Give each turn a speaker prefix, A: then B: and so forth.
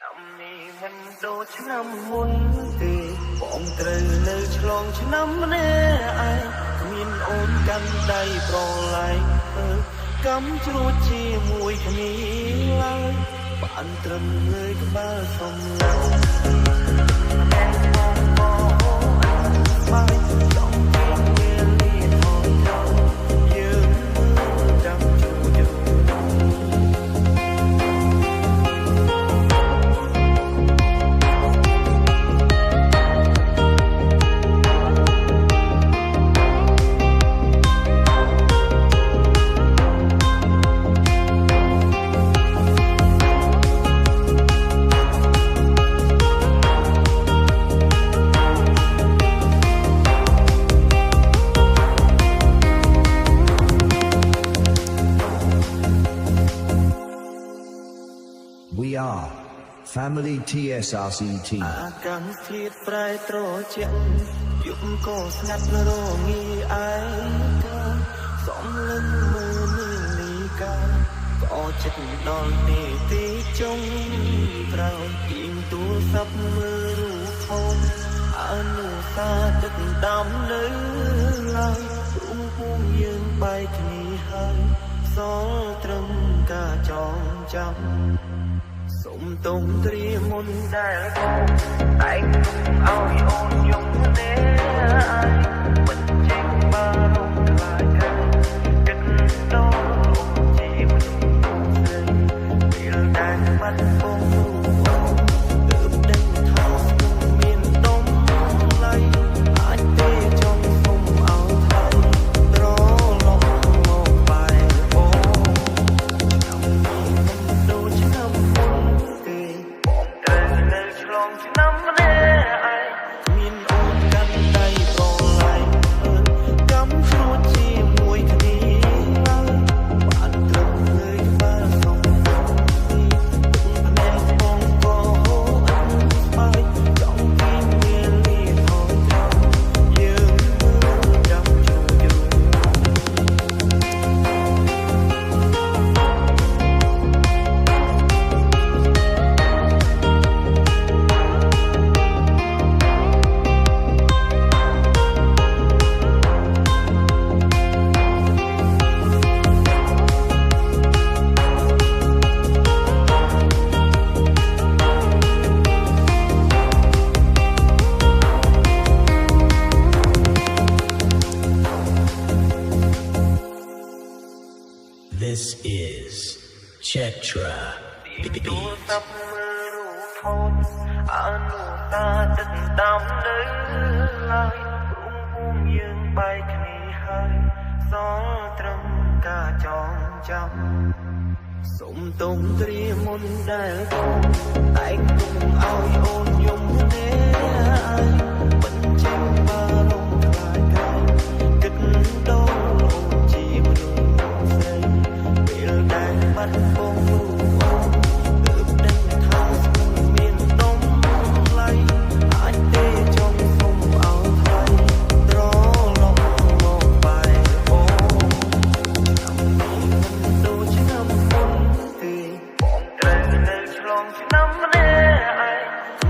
A: នេះមិនដូចឆ្នាំមុនទេបងត្រូវនៅឆ្លងឆ្នាំម្នាក់ឯងគ្មានអូនកាន់ដៃប្រឡែងកំជ្រួតជាមួយគ្នាឡើយបានត្រឹមងើយក្បាលសំឡេង
B: We are Family TSRCT
A: អាកាសធាតុប្រែត្រជាក់យប់ក៏ស្ងាត់រងាឯកាសំលឹងមើលនាងលីកាក៏ចិត្តដល់ទីចុងក្រោយពីទូរស័ព្ទមើលរូបថនអនុសាទឹកដាំនៅឡើយព្រមពុំយើងបែកគ្នាហើយសល់ត្រឹមការចងចាំសុំទុំត្រៀមមុនដែលបងតែងឲ្យអូនយំទេមិនចេញបារម្ភខ្លាចកាយគិតដល់អូនជាមនុស្សស្រីពេលដែលបាត់បងទើបដឹងថាមានដុំឡៃអាចទេចង់សុំឲ្យថៃត្រឡប់មកបែរបងដូចឆ្នាំឆ្នាំម្នាក់ឯងគ្មានអូនកាន់ដៃប្រឡែងកំជ្រួតជាមួយគ្នាឡើយបានត្រឹមងើយក្បាលសុំភ្នែកបងក៏ហូរអត់ស្បែកចង់ពីមានលីថងថងយើងមើលចាំជួបយូរ
B: This is Chetra
A: ទូរស័ព្ទមើលរូបថនអនុសាទឹកដាំនៅឡើយព្រមពុំយើងបែកគ្នាហើយសល់ត្រឹមការចងចាំសុំទុំត្រៀមមុនដែលបងតែងទុំឲ្យអូនយំទេមិនចេញបារម្ភខ្លាចកាយគិតដល់អូនជាមនុស្សស្រីពេលដែលបាត់បងទើបដឹងថាមានដុំឡៃអាចទេចង់សុំឲ្យថៃត្រឡប់មកបែរបងដូចឆ្នាំមុនទេបងត្រូវនៅឆ្លងឆ្នាំម្នាក់ឯង